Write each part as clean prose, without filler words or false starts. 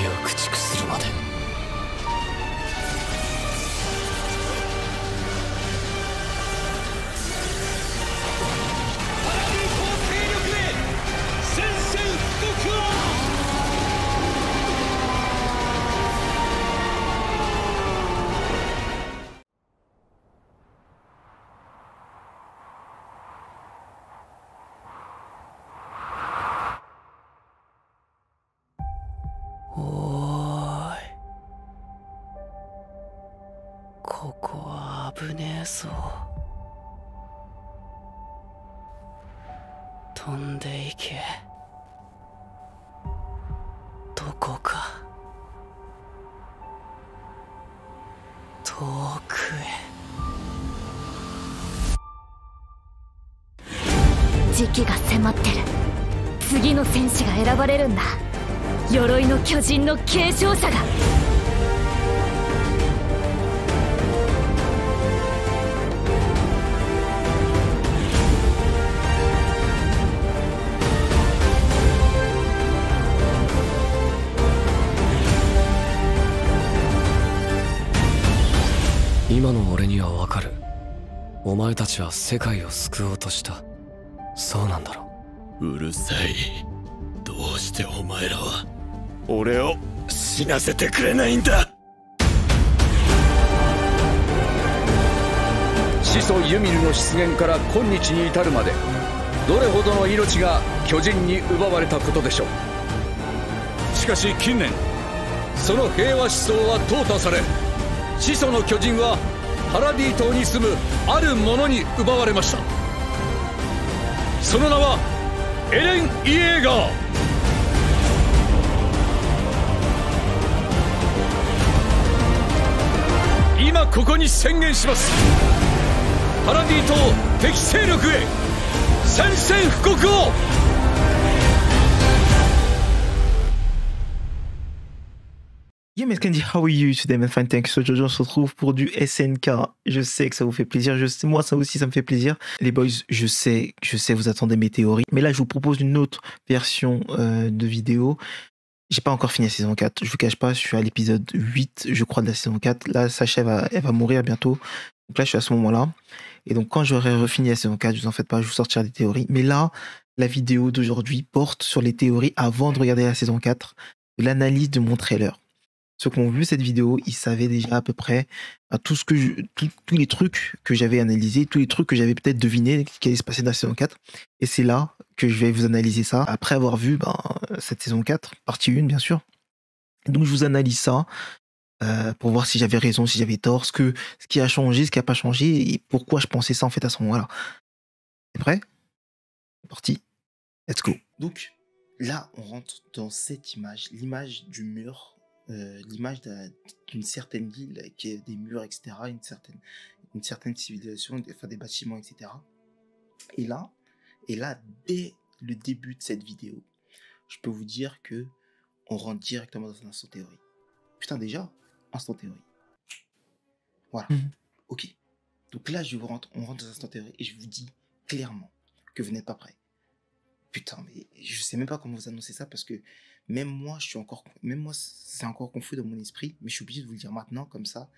を駆逐するまで。パラディ島勢力へ宣戦布告を。おーい、ここは危ねえぞ。飛んでいけ。どこか遠くへ。時期が迫ってる。次の戦士が選ばれるんだ。鎧の巨人の継承者が。今の俺にはわかる。お前たちは世界を救おうとした。そうなんだろうるさい。どうしてお前らは俺を死なせてくれないんだ。始祖ユミルの出現から今日に至るまで、どれほどの命が巨人に奪われたことでしょう。しかし近年、その平和思想は淘汰され、始祖の巨人はパラディ島に住むあるものに奪われました。その名はエレン・イエーガー。今ここに宣言します。パラディ島敵勢力へ宣戦布告を。Yeah, mais Candy, how are you today, man? Fine, thank you. So, Jojo, on se retrouve pour du SNK. Je sais que ça vous fait plaisir. Je sais, moi, ça aussi, ça me fait plaisir. Les boys, je sais, vous attendez mes théories. Mais là, je vous propose une autre version de vidéo. J'ai pas encore fini la saison 4. Je vous cache pas, je suis à l'épisode 8, je crois, de la saison 4. Là, Sacha, elle va mourir bientôt. Donc là, je suis à ce moment-là. Et donc, quand j'aurai refini la saison 4, je vous en faites pas, je vous sortirai des théories. Mais là, la vidéo d'aujourd'hui porte sur les théories avant de regarder la saison 4, de l'analyse de mon trailer. Ceux qui ont vu cette vidéo, ils savaient déjà à peu près tous les trucs que j'avais analysés, tous les trucs que j'avais peut-être devinés qui allaient se passer dans la saison 4. Et c'est là que je vais vous analyser ça, après avoir vu cette saison 4, partie 1 bien sûr. Et donc je vous analyse ça pour voir si j'avais raison, si j'avais tort, ce qui a changé, ce qui n'a pas changé, et pourquoi je pensais ça en fait à ce moment-là. C'est prêt? C'est parti. Let's go. Donc là, on rentre dans cette image, l'image du mur. L'image d'une certaine ville qui a des murs, etc., une certaine civilisation, enfin des bâtiments, etc. Et là, dès le début de cette vidéo, je peux vous dire que on rentre directement dans un instant théorie. Putain, déjà, instant théorie. Voilà. Ok. Donc là, on rentre dans un instant théorie et je vous dis clairement que vous n'êtes pas prêts. Putain, mais je sais même pas comment vous annoncer ça parce que même moi, c'est encore confus dans mon esprit, mais je suis obligé de vous le dire maintenant, comme ça.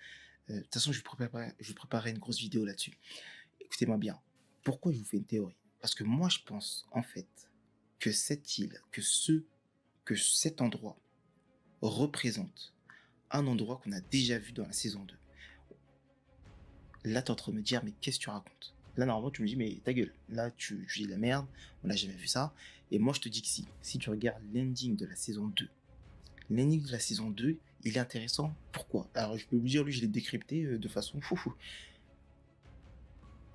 De toute façon, je vais préparer une grosse vidéo là-dessus. Écoutez-moi bien. Pourquoi je vous fais une théorie? Parce que moi, je pense, en fait, que cette île, que cet endroit représente un endroit qu'on a déjà vu dans la saison 2. Là, t'es en train de me dire, mais qu'est-ce que tu racontes? Là, normalement, tu me dis, mais ta gueule. Là, tu dis de la merde, on n'a jamais vu ça. Et moi, je te dis que si tu regardes l'ending de la saison 2, l'ending de la saison 2, il est intéressant. Pourquoi? Alors, je peux vous dire, lui, je l'ai décrypté de façon foufou.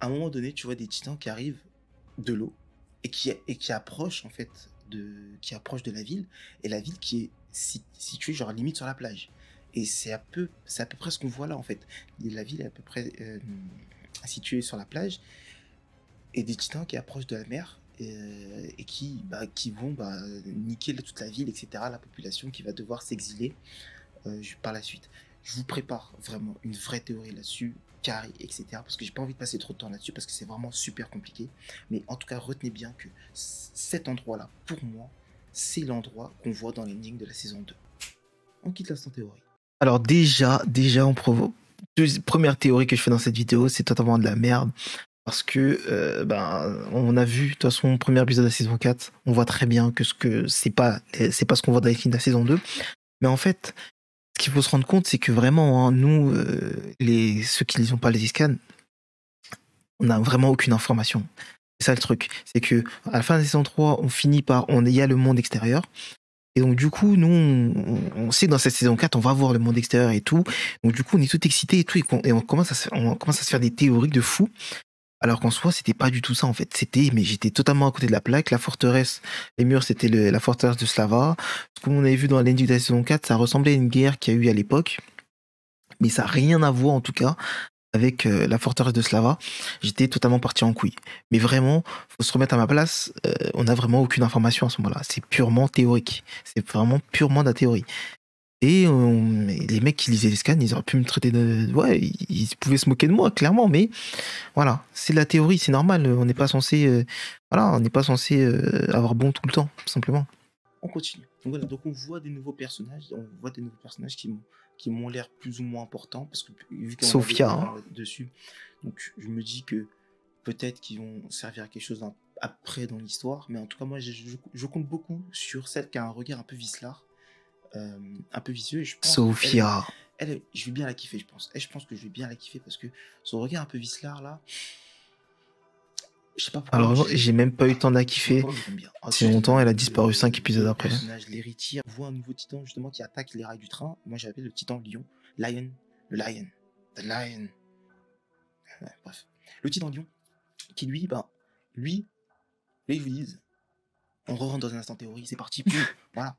À un moment donné, tu vois des titans qui arrivent de l'eau et qui approchent, en fait, qui approchent de la ville. Et la ville qui est située, genre, limite sur la plage. Et c'est à peu près ce qu'on voit là, en fait. La ville est à peu près située sur la plage. Et des titans qui approchent de la mer. Et qui vont niquer toute la ville, etc. La population qui va devoir s'exiler par la suite. Je vous prépare vraiment une vraie théorie là-dessus, carré, etc. Parce que j'ai pas envie de passer trop de temps là-dessus parce que c'est vraiment super compliqué. Mais en tout cas, retenez bien que cet endroit-là, pour moi, c'est l'endroit qu'on voit dans l'ending de la saison 2. On quitte l'instant théorie. Alors déjà, première théorie que je fais dans cette vidéo, c'est totalement de la merde. Parce que, on a vu, de toute façon, premier épisode de la saison 4, on voit très bien que c'est pas ce qu'on voit dans les films de la saison 2. Mais en fait, ce qu'il faut se rendre compte, c'est que vraiment, hein, nous, ceux qui lisons pas les scans, on n'a vraiment aucune information. C'est ça le truc. C'est que à la fin de la saison 3, il y a le monde extérieur. Et donc, du coup, nous, on sait que dans cette saison 4, on va voir le monde extérieur et tout. Donc, du coup, on est tout excité et tout. Et on commence à se faire des théories de fou. Alors qu'en soi, c'était pas du tout ça, en fait. Mais j'étais totalement à côté de la plaque. La forteresse, les murs, c'était la forteresse de Slava. Ce qu'on avait vu dans l'ending de la saison 4, ça ressemblait à une guerre qu'il y a eu à l'époque. Mais ça n'a rien à voir, en tout cas, avec la forteresse de Slava. J'étais totalement parti en couille. Mais vraiment, faut se remettre à ma place. On n'a vraiment aucune information à ce moment-là. C'est purement théorique. C'est vraiment purement de la théorie. Et les mecs qui lisaient les scans, ils auraient pu me traiter de... Ouais, ils pouvaient se moquer de moi, clairement, mais voilà, c'est de la théorie, c'est normal, on n'est pas censé... on n'est pas censé avoir bon tout le temps, tout simplement. On continue. Donc voilà, donc on voit des nouveaux personnages, qui m'ont l'air plus ou moins importants, parce que vu qu'on Sophia, hein. Dessus, donc je me dis que peut-être qu'ils vont servir à quelque chose après dans l'histoire, mais en tout cas, moi, je compte beaucoup sur celle qui a un regard un peu vicelard, un peu vicieux, et je pense Sophia. elle, je vais bien la kiffer, je pense. Et je pense que je vais bien la kiffer parce que son regard un peu vicelard là, je sais pas pourquoi. Alors, j'ai même pas eu le temps de la kiffer. C'est longtemps, elle a disparu 5 épisodes après. Le personnage, l'héritier, voit un nouveau titan justement qui attaque les rails du train. Moi j'appelle le titan lion. The Lion. Ouais, bref. Le titan lion, qui lui, je vous dis, on rentre dans un instant théorie, c'est parti, voilà.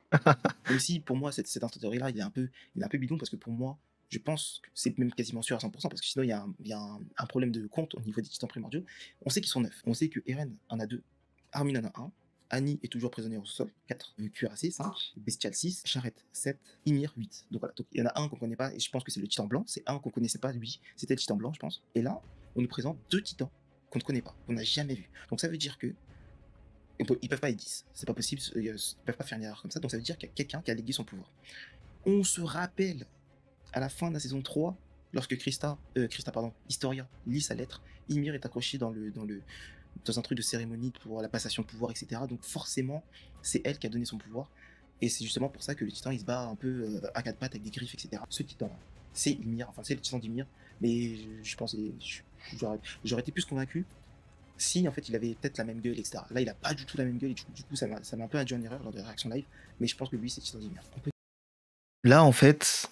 Même si pour moi cet instant théorie là il est un peu bidon, parce que pour moi je pense que c'est même quasiment sûr à 100%, parce que sinon il y a un problème de compte au niveau des titans primordiaux. On sait qu'ils sont 9, on sait que Eren en a 2, Armin en a 1, Annie est toujours prisonnière au sol, 4, Cuirassé 5, Bestial 6, Charrette 7, Ymir 8. Donc voilà, donc il y en a un qu'on connaît pas, et je pense que c'est le titan blanc, c'est un qu'on connaissait pas, lui, c'était le titan blanc je pense. Et là on nous présente 2 titans qu'on ne connaît pas, qu'on n'a jamais vu. Donc ça veut dire que ils peuvent pas être 10, c'est pas possible, ils peuvent pas faire une erreur comme ça, donc ça veut dire qu'il y a quelqu'un qui a légué son pouvoir. On se rappelle, à la fin de la saison 3, lorsque Historia lit sa lettre, Ymir est accroché dans un truc de cérémonie pour la passation de pouvoir, etc. Donc forcément, c'est elle qui a donné son pouvoir, et c'est justement pour ça que le titan, il se bat un peu à quatre pattes avec des griffes, etc. Ce titan, c'est Ymir, enfin c'est le titan d'Ymir, mais je pense, j'aurais été plus convaincu si en fait il avait peut-être la même gueule, etc. Là il a pas du tout la même gueule, et du coup ça m'a un peu induit en erreur lors de la réaction live, mais je pense que lui c'est Titan d'Ymir. Là en fait,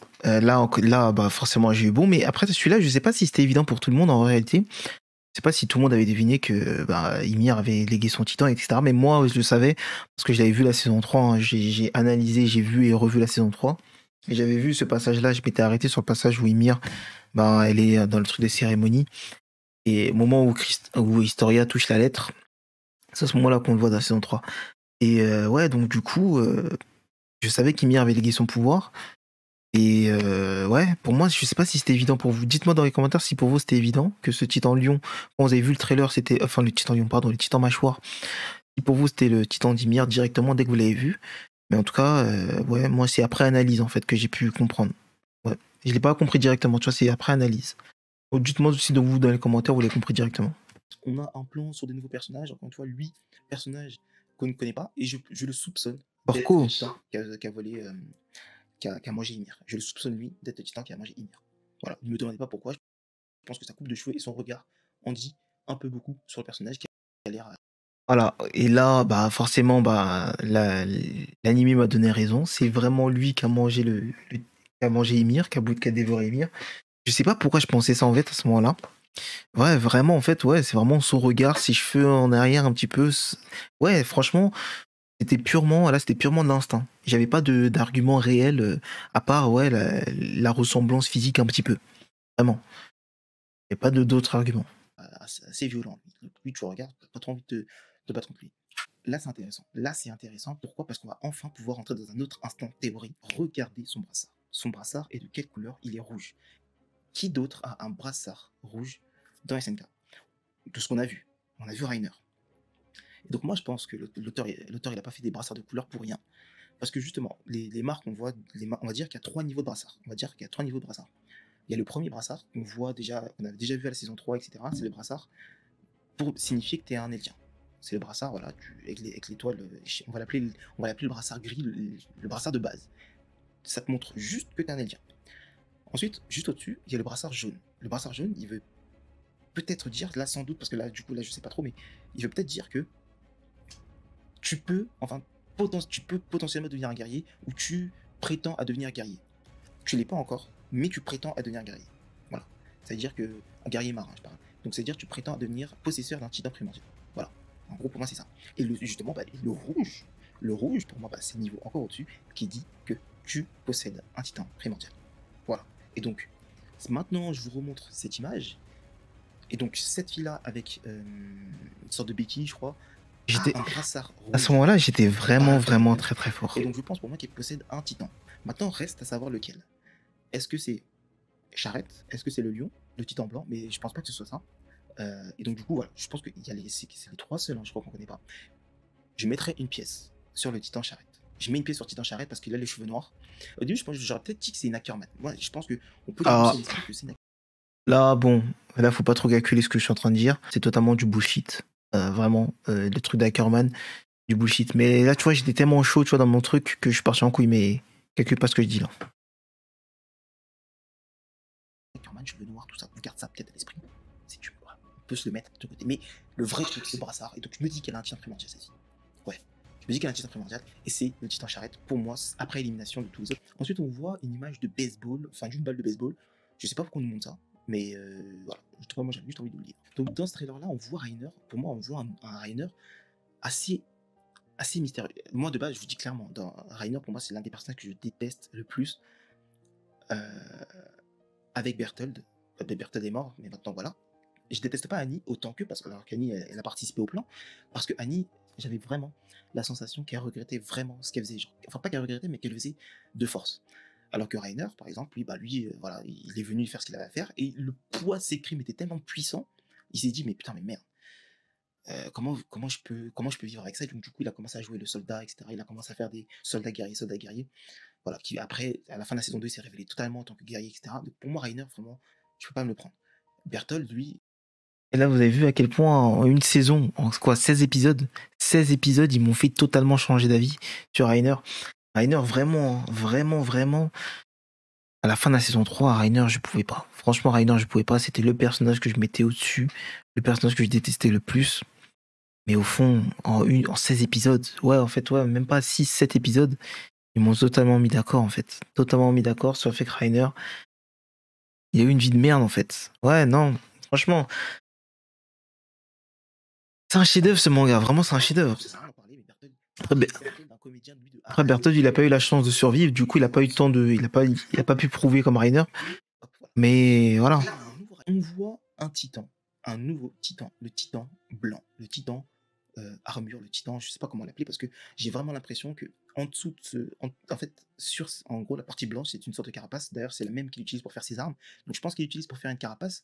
forcément j'ai eu bon, mais après celui-là je sais pas si c'était évident pour tout le monde en réalité. Je sais pas si tout le monde avait deviné que Ymir avait légué son titan, etc. Mais moi je le savais, parce que je l'avais vu la saison 3, hein. J'ai analysé, j'ai vu et revu la saison 3, et j'avais vu ce passage-là, je m'étais arrêté sur le passage où Ymir, elle est dans le truc des cérémonies. Et au moment où Historia touche la lettre, c'est à ce moment-là qu'on le voit dans la saison 3. Et ouais, donc du coup, je savais qu'Ymir avait légué son pouvoir. Et ouais, pour moi, je sais pas si c'était évident pour vous. Dites-moi dans les commentaires si pour vous c'était évident que ce titan lion, quand vous avez vu le trailer, c'était... Enfin, le titan lion, pardon, le titan mâchoire. Si pour vous c'était le titan d'Ymir directement dès que vous l'avez vu. Mais en tout cas, ouais, moi c'est après analyse en fait que j'ai pu comprendre. Ouais, je l'ai pas compris directement, tu vois, c'est après analyse. Dites-moi aussi donc vous dans les commentaires, vous l'avez compris directement. On a un plan sur des nouveaux personnages, encore une fois, lui, personnage qu'on ne connaît pas, et je le soupçonne d'être le titan qui a volé, qui a mangé Ymir. Je le soupçonne lui d'être le titan qui a mangé Ymir. Voilà, ne me demandez pas pourquoi, je pense que sa coupe de cheveux et son regard en dit un peu beaucoup sur le personnage qui a l'air... Voilà, et là, forcément, l'anime m'a donné raison, c'est vraiment lui qui a mangé Ymir, qui a dévoré Ymir. Je sais pas pourquoi je pensais ça en fait à ce moment-là. Ouais, vraiment, en fait, ouais, c'est vraiment son regard, ses cheveux en arrière un petit peu. Ouais, franchement, c'était purement de l'instinct. J'avais pas d'argument réel, à part, ouais, la ressemblance physique un petit peu. Vraiment. Il n'y a pas d'autres arguments. C'est assez violent. Lui, tu regardes, t'as pas trop envie de te battre contre lui. Là, c'est intéressant. Pourquoi? Parce qu'on va enfin pouvoir entrer dans un autre instant théorie. Regardez son brassard. Son brassard est de quelle couleur? Il est rouge. Qui d'autre a un brassard rouge dans SNK? De ce qu'on a vu. On a vu Reiner. Et donc moi je pense que l'auteur il a pas fait des brassards de couleur pour rien. Parce que justement, les marques, on va dire qu'il y a 3 niveaux de brassard. On va dire qu'il y a 3 niveaux de brassard. Il y a le premier brassard qu'on voit déjà, qu'on a déjà vu à la saison 3, etc. C'est le brassard pour signifier que tu es un Eldien. C'est le brassard, voilà, avec l'étoile, on va l'appeler le brassard gris, le brassard de base. Ça te montre juste que tu es un Eldien. Ensuite, juste au-dessus, il y a le brassard jaune. Le brassard jaune, il veut peut-être dire, là sans doute, parce que là, du coup, là, je sais pas trop, mais il veut peut-être dire que tu peux potentiellement devenir un guerrier, ou tu prétends à devenir guerrier. Tu l'es pas encore, mais tu prétends à devenir guerrier. Voilà. Ça veut dire que un guerrier marin, je parle. Donc ça veut dire que tu prétends à devenir possesseur d'un titan primordial. Voilà. En gros, pour moi, c'est ça. Et justement, le rouge, pour moi, c'est le niveau encore au-dessus, qui dit que tu possèdes un titan primordial. Voilà. Et donc, maintenant, je vous remontre cette image. Et donc, cette fille-là, avec une sorte de bikini, je crois, un brassard rouge. À ce moment-là, j'étais vraiment très très fort. Et donc, je pense pour moi qu'elle possède un titan. Maintenant, reste à savoir lequel. Est-ce que c'est Charrette? Est-ce que c'est le lion? Le titan blanc? Mais je pense pas que ce soit ça. Et donc, du coup, voilà, je pense que c'est les 3 seuls, je crois qu'on connaît pas. Je mettrais une pièce sur le titan Charrette. Je mets une pièce sur Titan Charrette parce qu'il a les cheveux noirs. Au début, je pense que j'aurais peut-être dit que c'est une Ackerman. Moi, je pense qu'on peut dire que c'est une Ackerman. Là, bon, là, faut pas trop calculer ce que je suis en train de dire. C'est totalement du bullshit. Vraiment, le truc d'Ackerman, du bullshit. Mais là, tu vois, j'étais tellement chaud, tu vois, dans mon truc que je suis parti en couille, mais calcule pas ce que je dis là. Ackerman, cheveux noirs, tout ça. On garde ça peut-être à l'esprit. Si tu veux, on peut se le mettre de côté. Mais le vrai truc, c'est le brassard. Et donc, je me dis qu'elle a un titan primordial, celle-ci. Ouais. Je me dis qu'elle a un titan primordial, et c'est le titan Charrette, pour moi, après élimination de tous les autres. Ensuite, on voit une image de baseball, enfin d'une balle de baseball. Je sais pas pourquoi on nous montre ça, mais voilà. Moi, j'ai juste envie de le dire. Donc, dans ce trailer-là, on voit Reiner. Pour moi, on voit un Reiner assez mystérieux. Moi, de base, je vous dis clairement, dans Reiner, pour moi, c'est l'un des personnages que je déteste le plus. Avec Berthold. Berthold est mort, mais maintenant, voilà. Je déteste pas Annie autant que, parce que alors qu'Annie, elle a participé au plan, parce que Annie, j'avais vraiment la sensation qu'elle regrettait vraiment ce qu'elle faisait. Genre, enfin, pas qu'elle regrettait, mais qu'elle faisait de force. Alors que Reiner, par exemple, lui, voilà, il est venu faire ce qu'il avait à faire, et le poids de ses crimes était tellement puissant, il s'est dit, mais putain, mais merde, comment je peux vivre avec ça? Et donc, du coup, il a commencé à jouer le soldat, etc. Il a commencé à faire des soldats guerriers, voilà, qui après, à la fin de la saison 2, s'est révélé totalement en tant que guerrier, etc. Donc, pour moi, Reiner, vraiment, je peux pas me le prendre. Berthold, lui... Et là, vous avez vu à quel point, en une saison, en quoi, 16 épisodes, ils m'ont fait totalement changer d'avis sur Reiner. Reiner, vraiment, à la fin de la saison 3, Reiner, je pouvais pas. Franchement, Reiner, je pouvais pas. C'était le personnage que je mettais au-dessus, le personnage que je détestais le plus. Mais au fond, en 16 épisodes, même pas 6-7 épisodes, ils m'ont totalement mis d'accord, en fait. Totalement mis d'accord sur le fait que Reiner, il a eu une vie de merde, en fait. Ouais, non, franchement... C'est un chef-d'œuvre ce manga, vraiment c'est un chef-d'œuvre. Après Berthold, il a pas eu la chance de survivre, du coup il a pas eu le temps il a pas pu prouver comme Reiner. Mais voilà. On voit un titan, un nouveau titan, le titan blanc, le titan armure, le titan, je sais pas comment l'appeler, parce que j'ai vraiment l'impression que en dessous de en gros la partie blanche c'est une sorte de carapace. D'ailleurs c'est la même qu'il utilise pour faire ses armes, donc je pense qu'il utilise pour faire une carapace,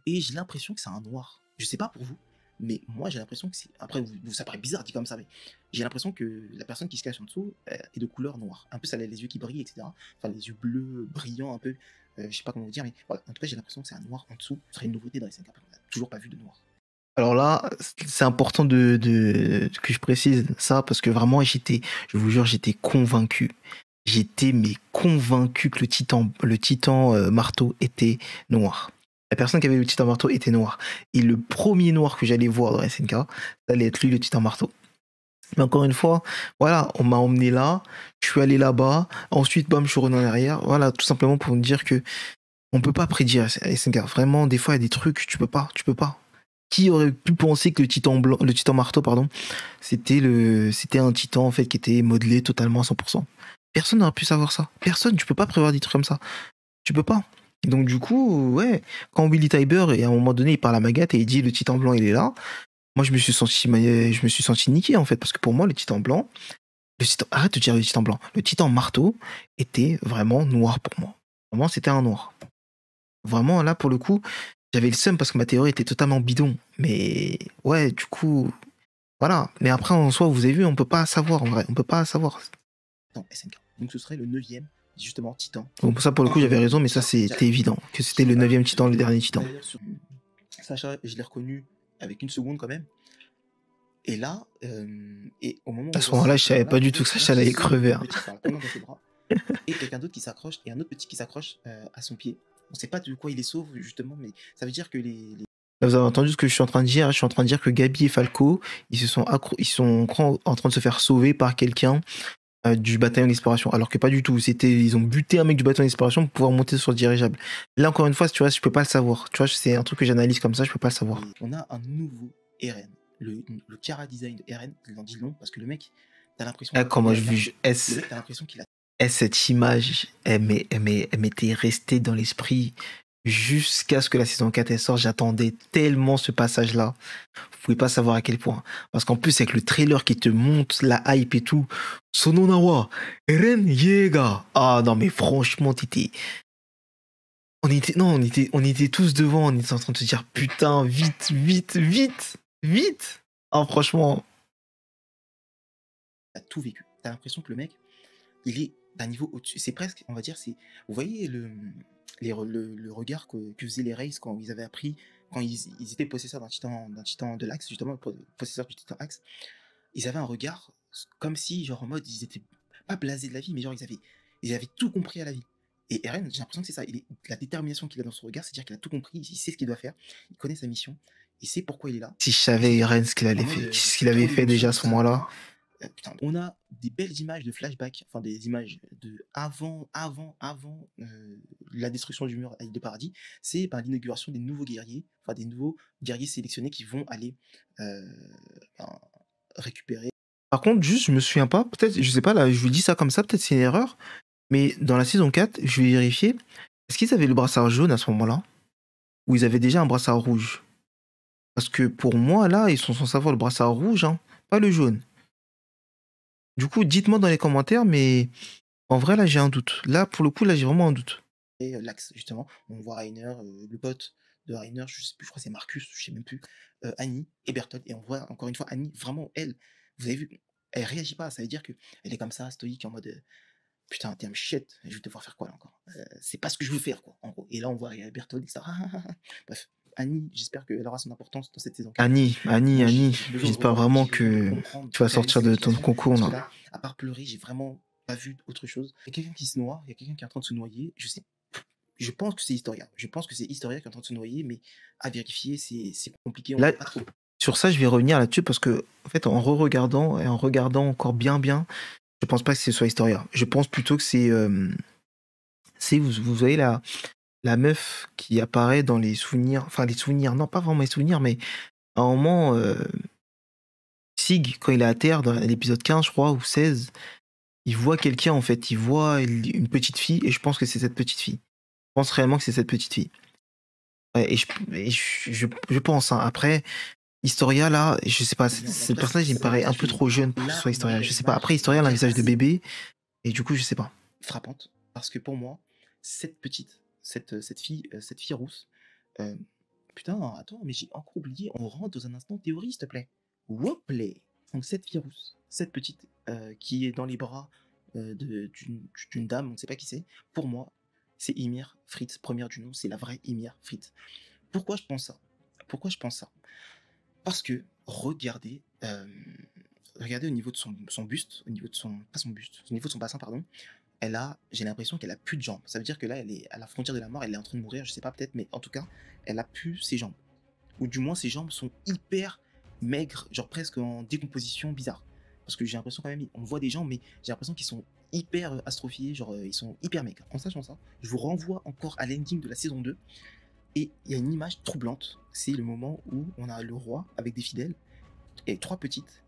et j'ai l'impression que c'est un noir. Je sais pas pour vous, mais moi j'ai l'impression que c'est... Après, ça paraît bizarre dit comme ça, mais j'ai l'impression que la personne qui se cache en dessous est de couleur noire. Un peu, ça a les yeux qui brillent, etc. Enfin, les yeux bleus, brillants un peu. Je sais pas comment vous dire, mais voilà. En tout cas, j'ai l'impression que c'est un noir en dessous. Ce serait une nouveauté dans les SNK. On n'a toujours pas vu de noir. Alors là, c'est important que je précise ça, parce que vraiment, je vous jure, j'étais convaincu. J'étais convaincu que le titan marteau était noir. La personne qui avait le titan marteau était noir. Et le premier noir que j'allais voir dans SNK, ça allait être lui, le titan marteau. Mais encore une fois, voilà, on m'a emmené là, je suis allé là-bas, ensuite, bam, je suis revenu en arrière. Voilà, tout simplement pour me dire que on peut pas prédire SNK. Vraiment, des fois, il y a des trucs, tu peux pas. Qui aurait pu penser que le titan marteau, pardon, c'était un titan, en fait, qui était modelé totalement à 100%. Personne n'aurait pu savoir ça. Personne, tu peux pas prévoir des trucs comme ça. Tu peux pas. Donc du coup, ouais, quand Willy Tybur, et à un moment donné, il parle à Magat et il dit le titan blanc, il est là, moi je me suis senti niqué, en fait, parce que pour moi, le titan blanc, arrête de dire le titan blanc, le titan marteau était vraiment noir pour moi. Vraiment, c'était un noir. Vraiment, là, pour le coup, j'avais le seum parce que ma théorie était totalement bidon. Mais ouais, du coup, voilà. Mais après, en soi, vous avez vu, on peut pas savoir, en vrai, on peut pas savoir. dans SNK. Donc ce serait le 9e, justement, titan. Bon, pour ça, pour le coup, j'avais raison, mais ça, c'était évident. Que c'était le 9e titan, le dernier titan. Sacha, je l'ai reconnu avec une seconde quand même. Et là, et au moment où À ce moment-là, je savais pas du tout que Sacha allait crever. Hein. Et quelqu'un d'autre qui s'accroche, et un autre petit qui s'accroche à son pied. On sait pas de quoi il est sauve, justement, mais ça veut dire que Là, vous avez entendu ce que je suis en train de dire. Je suis en train de dire que Gabi et Falco, ils sont en train de se faire sauver par quelqu'un du bataillon d'exploration. Alors que pas du tout. Ils ont buté un mec du bataillon d'exploration pour pouvoir monter sur le dirigeable. Là, encore une fois, tu vois, je peux pas le savoir. Tu vois, c'est un truc que j'analyse comme ça, je peux pas le savoir. On a un nouveau Eren. Le Chara design de Eren, il en dit long, parce que le mec, t'as l'impression... Comment je vis... T'as l'impression qu'il a... Cette image, elle m'était restée dans l'esprit jusqu'à ce que la saison 4 elle sorte. J'attendais tellement ce passage-là. Vous pouvez pas savoir à quel point. Parce qu'en plus, avec le trailer qui te montre la hype et tout, Sononawa, Eren Yeager. Ah non, mais franchement, on était tous devant. On était en train de se dire putain, vite. Ah, franchement. T'as tout vécu. T'as l'impression que le mec, il est d'un niveau au-dessus. C'est presque, on va dire, vous voyez le regard que faisaient les Rays quand ils avaient appris, quand ils étaient possesseurs d'un titan de l'Axe, justement, possesseurs du titan Axe. Ils avaient un regard comme si, genre en mode, ils étaient pas blasés de la vie, mais genre ils avaient tout compris à la vie. Et Eren, j'ai l'impression que c'est ça. La détermination qu'il a dans son regard, c'est-à-dire qu'il a tout compris, il sait ce qu'il doit faire, il connaît sa mission, il sait pourquoi il est là. Si je savais Eren ce qu'il avait fait déjà à ce moment-là. Putain, on a des belles images de flashback, enfin des images de avant la destruction du mur à l'île de Paradis. C'est l'inauguration des nouveaux guerriers, enfin des nouveaux guerriers sélectionnés qui vont aller récupérer. Par contre, juste, je me souviens pas, peut-être, je sais pas, là, je vous dis ça comme ça, peut-être c'est une erreur, mais dans la saison 4, je vais vérifier, est-ce qu'ils avaient le brassard jaune à ce moment-là? Ou ils avaient déjà un brassard rouge? Parce que pour moi, là, ils sont censés avoir le brassard rouge, hein, pas le jaune. Du coup, dites-moi dans les commentaires, mais en vrai, là, j'ai un doute. Là, pour le coup, là, j'ai vraiment un doute. Et l'Axe, justement, on voit Rainer, le pote de Rainer, je sais plus, je crois que c'est Marcus, je sais même plus, Annie et Bertolt, et on voit encore une fois Annie, vraiment, elle, vous avez vu, elle réagit pas, ça veut dire qu'elle est comme ça, stoïque, en mode, putain, t'es un shit, je vais devoir faire quoi, là, encore c'est pas ce que je veux faire, quoi, en gros. Et là, on voit Bertolt, etc. Bref. Annie, j'espère qu'elle aura son importance dans cette saison. Annie, j'espère vraiment que tu vas sortir de ton concours. Là, à part pleurer, j'ai vraiment pas vu autre chose. Il y a quelqu'un qui se noie, il y a quelqu'un qui est en train de se noyer, je pense que c'est Historia. Je pense que c'est Historia qui est en train de se noyer, mais à vérifier, c'est compliqué. Là, sur ça, je vais revenir là-dessus parce que, en fait, en re-regardant et en regardant encore bien, je pense pas que ce soit Historia. Je pense plutôt que c'est vous voyez la meuf qui apparaît dans les souvenirs, enfin les souvenirs, non pas vraiment les souvenirs, mais à un moment, Sig, quand il est à terre, dans l'épisode 15, je crois, ou 16, il voit quelqu'un, en fait, il voit une petite fille, et je pense que c'est cette petite fille. Je pense réellement que c'est cette petite fille. Ouais, et je pense, hein. Après, Historia, là, je sais pas, ce personnage, il me paraît un peu trop jeune pour que ce soit Historia. Je sais pas, après, Historia, elle a un visage de bébé, et du coup, je sais pas. Frappante, parce que pour moi, cette fille rousse, putain, attends, mais j'ai encore oublié, on rentre dans un instant théorie, s'il te plaît. Woplay. Donc cette fille rousse, cette petite qui est dans les bras d'une dame, on ne sait pas qui c'est, pour moi, c'est Ymir Fritz, première du nom, c'est la vraie Ymir Fritz. Pourquoi je pense ça? Parce que, regardez au niveau de son buste, au niveau de son bassin, pardon, j'ai l'impression qu'elle a plus de jambes. Ça veut dire que là, elle est à la frontière de la mort, elle est en train de mourir, je sais pas peut-être, mais en tout cas, elle a plus ses jambes. Ou du moins, ses jambes sont hyper maigres, genre presque en décomposition bizarre. Parce que j'ai l'impression quand même, on voit des jambes, mais j'ai l'impression qu'ils sont hyper astrophiés, genre ils sont hyper maigres. En sachant ça, je vous renvoie encore à l'ending de la saison 2, et il y a une image troublante. C'est le moment où on a le roi avec des fidèles, et 3 petites,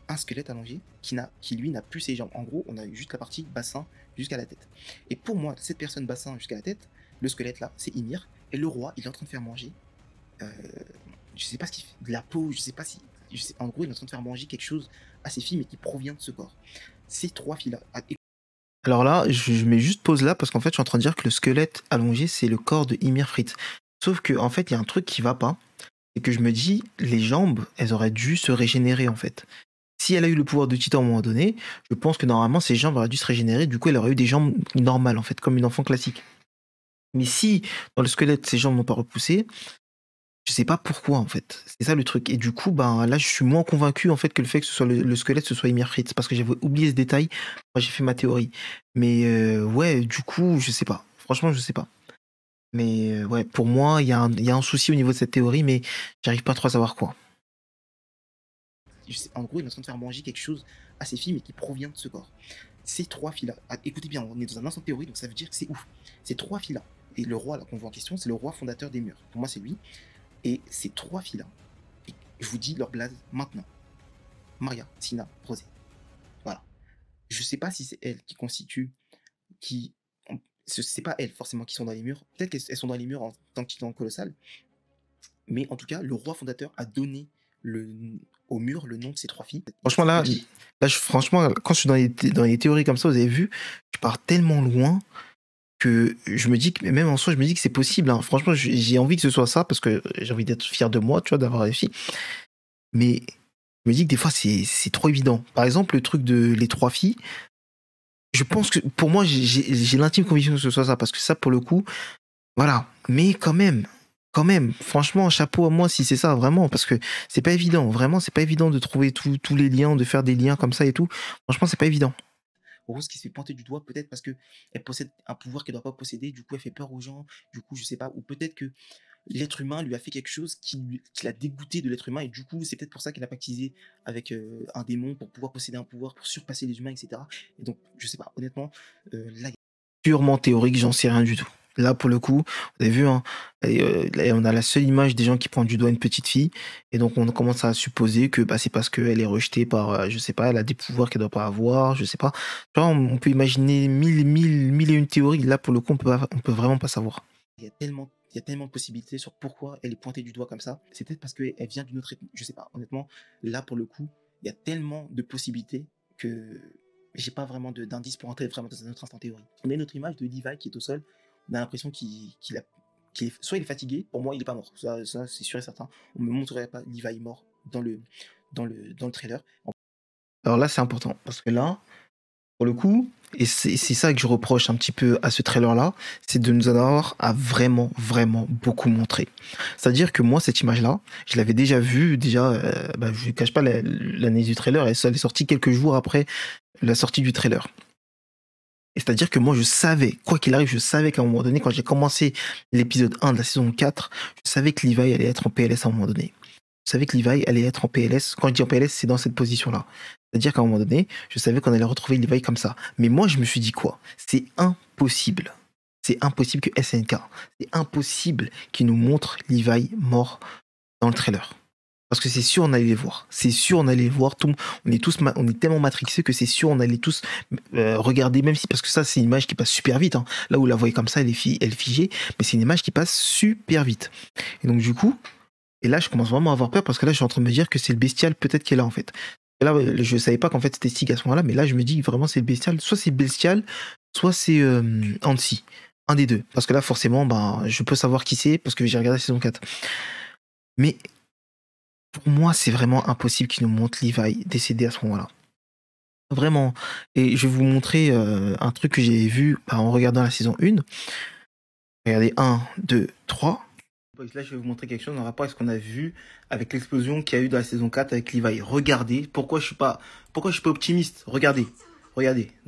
un squelette allongé qui lui n'a plus ses jambes. En gros, on a juste la partie bassin jusqu'à la tête. Et pour moi, cette personne bassin jusqu'à la tête, le squelette là, c'est Ymir. Et le roi, il est en train de faire manger. Je sais pas ce qu'il fait. De la peau, je sais pas si. En gros, il est en train de faire manger quelque chose à ses filles, mais qui provient de ce corps. Ces 3 filles là. Alors là, je mets juste pause là parce qu'en fait, je suis en train de dire que le squelette allongé, c'est le corps de Ymir Fritz. Sauf que en fait, il y a un truc qui va pas. C'est que je me dis, les jambes, elles auraient dû se régénérer en fait. Si elle a eu le pouvoir de Titan à un moment donné, je pense que normalement ses jambes auraient dû se régénérer, du coup elle aurait eu des jambes normales en fait, comme une enfant classique. Mais si dans le squelette ses jambes n'ont pas repoussé, je sais pas pourquoi en fait. C'est ça le truc. Et du coup, ben là je suis moins convaincu en fait que le fait que ce soit le squelette ce soit Ymir Fritz, parce que j'avais oublié ce détail. Moi j'ai fait ma théorie. Mais ouais, du coup, je sais pas. Franchement, je sais pas. Mais ouais, pour moi, il y a un souci au niveau de cette théorie, mais j'arrive pas trop à savoir quoi. En gros, il est en train de faire manger quelque chose à ses filles, mais qui provient de ce corps. Ces 3 filles-là, écoutez bien, on est dans un instant de théorie, donc ça veut dire que c'est ouf. Ces 3 filles-là, et le roi là qu'on voit en question, c'est le roi fondateur des murs. Pour moi, c'est lui. Et ces 3 filles-là, je vous dis leur blaze maintenant. Maria, Sina, Rosé. Voilà. Je sais pas si c'est elles qui constituent, c'est pas elles forcément qui sont dans les murs. Peut-être qu'elles sont dans les murs en tant que titan colossal. Mais en tout cas, le roi fondateur a donné au mur le nom de ces 3 filles. Franchement, franchement, quand je suis dans les théories comme ça, vous avez vu, je pars tellement loin que je me dis que, même en soi, je me dis que c'est possible. Hein. Franchement, j'ai envie que ce soit ça parce que j'ai envie d'être fier de moi, tu vois, d'avoir réussi. Mais je me dis que des fois, c'est trop évident. Par exemple, le truc de les 3 filles, je pense que pour moi, j'ai l'intime conviction que ce soit ça parce que ça, pour le coup, voilà. Mais quand même, franchement, chapeau à moi si c'est ça, vraiment, parce que c'est pas évident. Vraiment, c'est pas évident de trouver tous les liens, de faire des liens comme ça et tout. Franchement, c'est pas évident. Rose qui se fait pointer du doigt, peut-être parce qu'elle possède un pouvoir qu'elle ne doit pas posséder, du coup elle fait peur aux gens, du coup je sais pas, ou peut-être que l'être humain lui a fait quelque chose qui l'a dégoûté de l'être humain, et du coup c'est peut-être pour ça qu'elle a pactisé avec un démon pour pouvoir posséder un pouvoir, pour surpasser les humains, etc. Et donc je sais pas, honnêtement, là, purement théorique, j'en sais rien du tout. Là, pour le coup, vous avez vu, hein, on a la seule image des gens qui pointent du doigt une petite fille, et donc on commence à supposer que bah, c'est parce qu'elle est rejetée par, je sais pas, elle a des pouvoirs qu'elle doit pas avoir, je sais pas. Genre, on peut imaginer mille et une théories. Là, pour le coup, on peut vraiment pas savoir. Il y a tellement de possibilités sur pourquoi elle est pointée du doigt comme ça. C'est peut-être parce qu'elle vient d'une autre ethnie. Je sais pas. Honnêtement, là, pour le coup, il y a tellement de possibilités que j'ai pas vraiment d'indice pour entrer vraiment dans un autre instant théorie. On a une autre image de Levi qui est au sol. On a l'impression soit il est fatigué, pour moi il est pas mort, ça c'est sûr et certain. On me montrerait pas Levi mort dans le trailer. Alors là c'est important, parce que là, pour le coup, et c'est ça que je reproche un petit peu à ce trailer là, c'est de nous en avoir à vraiment beaucoup montrer. C'est-à-dire que moi cette image là, je l'avais déjà vue, je ne cache pas l'année du trailer, et ça est sorti quelques jours après la sortie du trailer. Et c'est-à-dire que moi, je savais, quoi qu'il arrive, je savais qu'à un moment donné, quand j'ai commencé l'épisode 1 de la saison 4, je savais que Levi allait être en PLS à un moment donné. Je savais que Levi allait être en PLS. Quand je dis en PLS, c'est dans cette position-là. C'est-à-dire qu'à un moment donné, je savais qu'on allait retrouver Levi comme ça. Mais moi, je me suis dit quoi? C'est impossible. C'est impossible que SNK, c'est impossible qu'il nous montre Levi mort dans le trailer. Parce que c'est sûr, on allait les voir. C'est sûr, on allait les voir. On est tellement matrixés que c'est sûr, on allait tous regarder, même si, parce que ça, c'est une image qui passe super vite. Hein. Là où la voyez comme ça, elle est figée, mais c'est une image qui passe super vite. Et donc, du coup, et là, je commence vraiment à avoir peur parce que là, je suis en train de me dire que c'est le bestial peut-être qui est là, en fait. Et là, je savais pas qu'en fait, c'était Stig à ce moment-là, mais là, je me dis vraiment, c'est le bestial. Soit c'est bestial, soit c'est Hansi. Un des deux. Parce que là, forcément, je peux savoir qui c'est parce que j'ai regardé la saison 4. Mais pour moi, c'est vraiment impossible qu'ils nous montrent Levi décédé à ce moment-là. Vraiment. Et je vais vous montrer un truc que j'ai vu en regardant la saison 1. Regardez, 1, 2, 3. Là, je vais vous montrer quelque chose en rapport avec ce qu'on a vu avec l'explosion qu'il y a eu dans la saison 4 avec Levi. Regardez. Pourquoi je suis pas optimiste? Regardez.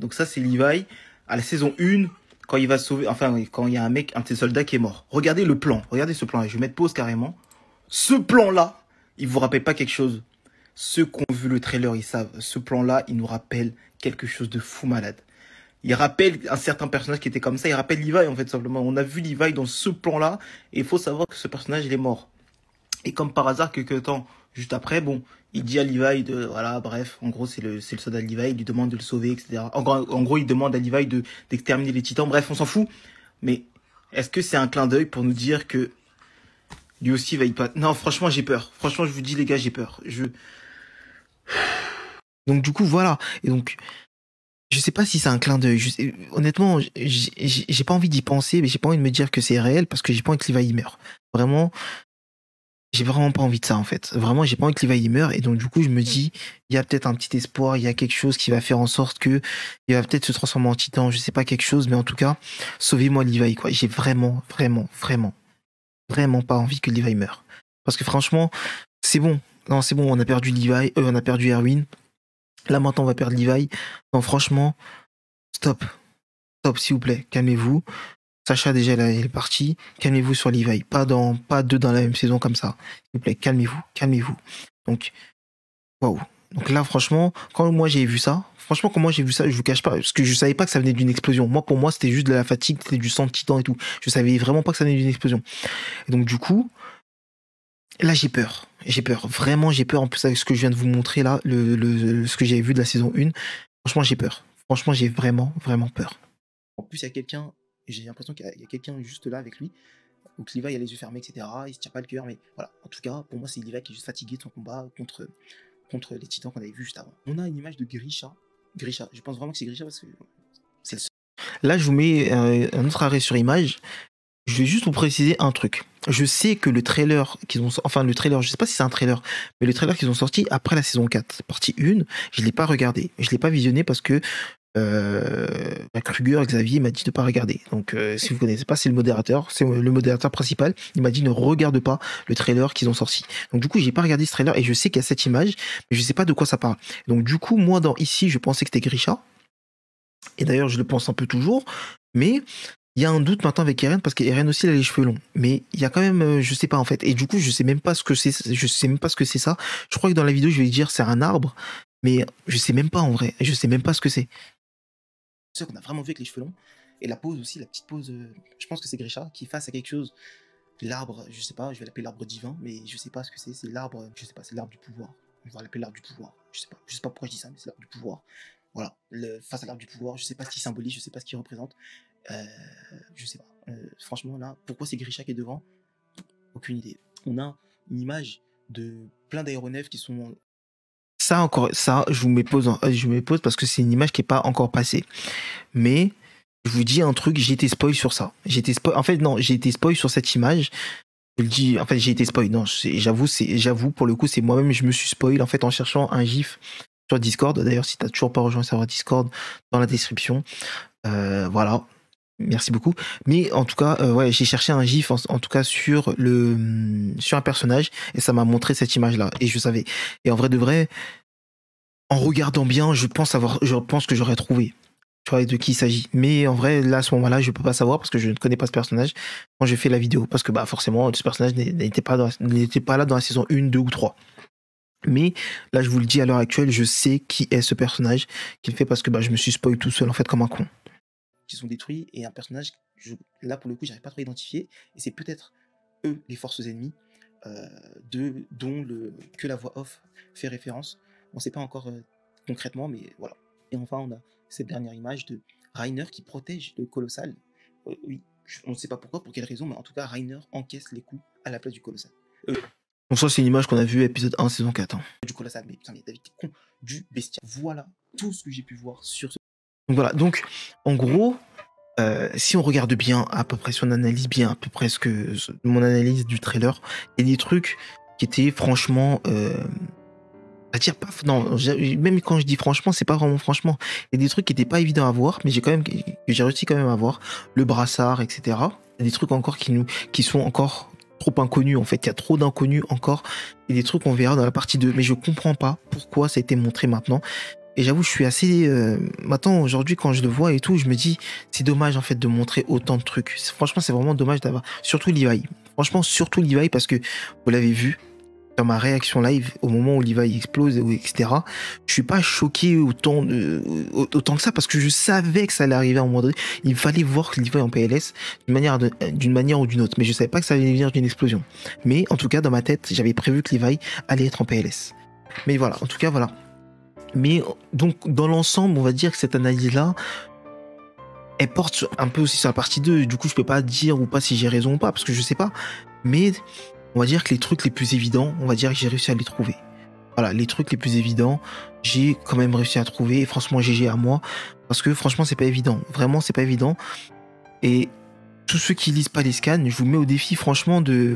Donc ça, c'est Levi à la saison 1, quand il va sauver, quand il y a un de ses soldats qui est mort. Regardez le plan. Regardez ce plan-là. Je vais mettre pause carrément. Ce plan-là, il vous rappelle pas quelque chose? Ceux qui ont vu le trailer, ils savent. Ce plan-là, il nous rappelle quelque chose de fou malade. Il rappelle un certain personnage qui était comme ça. Il rappelle Levi, en fait, simplement. On a vu Levi dans ce plan-là. Et il faut savoir que ce personnage, il est mort. Et comme par hasard, quelques temps juste après, il dit à Levi voilà, bref, en gros, c'est le soldat de Levi. Il lui demande de le sauver, etc. En gros, il demande à Levi d'exterminer les titans. Bref, on s'en fout. Mais est-ce que c'est un clin d'œil pour nous dire que lui aussi va y pas... Non, franchement, j'ai peur. Franchement, je vous dis, les gars, j'ai peur. Donc, du coup, voilà. Et donc, je sais pas si c'est un clin d'œil. Honnêtement, j'ai pas envie d'y penser, mais j'ai pas envie de me dire que c'est réel parce que j'ai pas envie que Levi meure. Vraiment, j'ai vraiment pas envie de ça en fait. Vraiment, j'ai pas envie que Levi meure et donc du coup, je me dis, il y a peut-être un petit espoir, il y a quelque chose qui va faire en sorte que il va peut-être se transformer en titan, je sais pas quelque chose, mais en tout cas, sauvez-moi Levi quoi. J'ai vraiment pas envie que Levi meure. Parce que franchement, c'est bon. Non, c'est bon, on a perdu Levi, on a perdu Erwin. Là maintenant, on va perdre Levi. Non, franchement, stop, s'il vous plaît, calmez-vous. Sacha déjà elle est partie, calmez-vous sur Levi, pas deux dans la même saison comme ça. S'il vous plaît, calmez-vous. Donc, waouh. Donc là, franchement, quand moi j'ai vu ça, je vous cache pas, parce que je savais pas que ça venait d'une explosion. Moi, pour moi, c'était juste de la fatigue, c'était du sang de titan et tout. Je savais vraiment pas que ça venait d'une explosion. Et donc du coup, là j'ai peur. Vraiment j'ai peur. En plus avec ce que je viens de vous montrer là, ce que j'avais vu de la saison 1, franchement j'ai peur. Franchement j'ai vraiment peur. En plus il y a quelqu'un, j'ai l'impression qu'il y a quelqu'un juste là avec lui. Donc Levi a les yeux fermés, etc. Il se tire pas le cœur, mais voilà. En tout cas, pour moi c'est Levi qui est juste fatigué de son combat contre les titans qu'on avait vu juste avant. On a une image de Grisha. Je pense vraiment que c'est Grisha parce que c'est le seul. Là je vous mets un autre arrêt sur image. Je vais juste vous préciser un truc. Je sais que le trailer je sais pas si c'est un trailer, mais le trailer qu'ils ont sorti après la saison 4, partie 1, je l'ai pas regardé. Je l'ai pas visionné parce que Kruger, Xavier m'a dit de pas regarder. Donc si vous connaissez pas, c'est le modérateur principal. Il m'a dit ne regarde pas le trailer qu'ils ont sorti. Donc du coup, j'ai pas regardé ce trailer et je sais qu'il y a cette image, mais je sais pas de quoi ça parle. Donc du coup, moi ici, je pensais que c'était Grisha. Et d'ailleurs, je le pense un peu toujours, mais il y a un doute maintenant avec Eren parce qu'Eren aussi elle a les cheveux longs. Mais il y a quand même, je sais pas en fait. Et du coup, je sais même pas ce que c'est. Je sais même pas ce que c'est ça. Je crois que dans la vidéo, je vais dire c'est un arbre, mais je sais même pas en vrai. Je sais même pas ce que c'est. C'est sûr qu'on a vraiment vu avec les cheveux longs. Et la pose aussi, la petite pose. Je pense que c'est Grisha qui face à quelque chose. L'arbre, je sais pas. Je vais l'appeler l'arbre divin, mais je sais pas ce que c'est. C'est l'arbre. Je sais pas. C'est l'arbre du pouvoir. On va l'appeler l'arbre du pouvoir. Je sais pas. Je sais pas pourquoi je dis ça, mais c'est l'arbre du pouvoir. Voilà, face à l'arbre du pouvoir, je sais pas ce qu'il symbolise, je sais pas ce qu'il représente. Je sais pas. Franchement, là, pourquoi c'est Grisha qui est devant? Aucune idée. On a une image de plein d'aéronefs qui sont... Ça, je vous mets pause parce que c'est une image qui n'est pas encore passée. Mais, je vous dis un truc, j'ai été spoil sur ça. J'ai été spoil sur cette image. Je le dis, en fait, j'ai été spoil. Non, j'avoue, pour le coup, c'est moi-même, je me suis spoil, en fait, en cherchant un gif sur Discord. D'ailleurs, si t'as toujours pas rejoint le serveur Discord, dans la description. Voilà. Merci beaucoup. Mais en tout cas, ouais, j'ai cherché un gif en tout cas sur un personnage et ça m'a montré cette image-là. Et je savais. Et en vrai de vrai, en regardant bien, je pense que j'aurais trouvé. Tu vois de qui il s'agit. Mais en vrai, là, à ce moment-là, je peux pas savoir parce que je ne connais pas ce personnage quand j'ai fait la vidéo. Parce que bah forcément, ce personnage n'était pas là dans la saison 1, 2 ou 3. Mais là, je vous le dis à l'heure actuelle, je sais qui est ce personnage qu'il fait parce que bah, je me suis spoil tout seul en fait comme un con. Qui sont détruits et un personnage, là pour le coup, j'arrive pas trop à identifier et c'est peut-être eux les forces ennemies que la voix off fait référence. On sait pas encore concrètement, mais voilà. Et enfin, on a cette dernière image de Reiner qui protège le Colossal. Oui, on ne sait pas pourquoi, pour quelle raison, mais en tout cas, Reiner encaisse les coups à la place du Colossal. Donc ça c'est une image qu'on a vue épisode 1 saison 4. Hein. Du Colossal, mais putain mais David t'es con, du bestial. Voilà tout ce que j'ai pu voir sur ce... Donc voilà, donc en gros, si on regarde bien, à peu près, si on analyse bien à peu près mon analyse du trailer, il y a des trucs qui étaient franchement... même quand je dis franchement, c'est pas vraiment franchement. Il y a des trucs qui étaient pas évidents à voir, mais j'ai réussi quand même à voir. Le brassard, etc. Il y a des trucs encore qui sont encore... trop inconnu en fait, il y a trop d'inconnus encore et des trucs qu'on verra dans la partie 2 mais je comprends pas pourquoi ça a été montré maintenant et j'avoue je suis assez maintenant aujourd'hui quand je le vois et tout je me dis c'est dommage en fait de montrer autant de trucs, franchement c'est vraiment dommage d'avoir surtout Levi parce que vous l'avez vu dans ma réaction live au moment où Levi explose etc, je suis pas choqué autant que ça parce que je savais que ça allait arriver à un moment donné. Il fallait voir Levi en PLS d'une manière ou d'une autre, mais je savais pas que ça allait venir d'une explosion. Mais en tout cas dans ma tête j'avais prévu que Levi allait être en PLS. Mais voilà, en tout cas voilà. Mais donc dans l'ensemble on va dire que cette analyse là elle porte un peu aussi sur la partie 2, du coup je peux pas dire ou pas si j'ai raison ou pas parce que je sais pas, mais on va dire que les trucs les plus évidents, on va dire que j'ai réussi à les trouver. Voilà, les trucs les plus évidents, j'ai quand même réussi à trouver. Et franchement, GG à moi. Parce que franchement, c'est pas évident. Vraiment, c'est pas évident. Et tous ceux qui lisent pas les scans, je vous mets au défi, franchement, de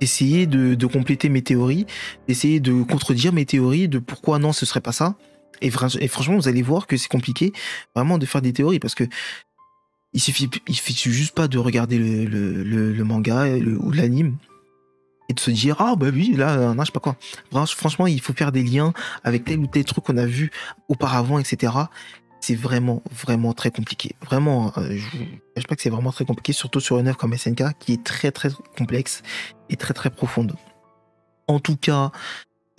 d'essayer de compléter mes théories, d'essayer de contredire mes théories, de pourquoi non, ce serait pas ça. Et franchement, vous allez voir que c'est compliqué vraiment de faire des théories parce que il suffit juste pas de regarder le manga ou l'anime et de se dire ah bah oui là non, je sais pas quoi. Franchement, il faut faire des liens avec tel ou tel truc qu'on a vu auparavant, etc. C'est vraiment très compliqué. Vraiment, je vous cache pas que c'est vraiment très compliqué, surtout sur une œuvre comme SNK qui est très complexe et très profonde. En tout cas,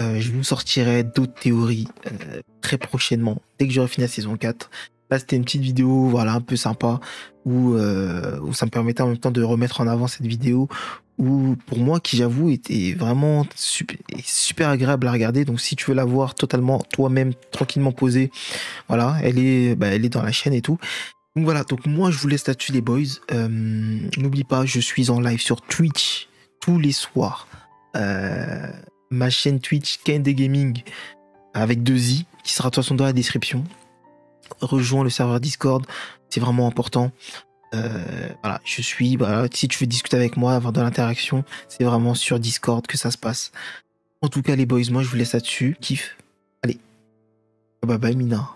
je vous sortirai d'autres théories très prochainement, dès que j'aurai fini la saison 4. Là, c'était une petite vidéo, voilà, un peu sympa, où ça me permettait en même temps de remettre en avant cette vidéo, où pour moi, qui j'avoue, était vraiment super agréable à regarder. Donc si tu veux la voir totalement toi-même, tranquillement posée, voilà, elle est dans la chaîne et tout. Donc voilà, donc moi je vous laisse là-dessus les boys. N'oublie pas, je suis en live sur Twitch tous les soirs. Ma chaîne Twitch KND Gaming avec 2 i qui sera de toute façon dans la description. Rejoins le serveur Discord, c'est vraiment important. Voilà, si tu veux discuter avec moi, avoir de l'interaction, c'est vraiment sur Discord que ça se passe. En tout cas les boys, moi je vous laisse là-dessus. Kiff. Allez. Bye bye Mina.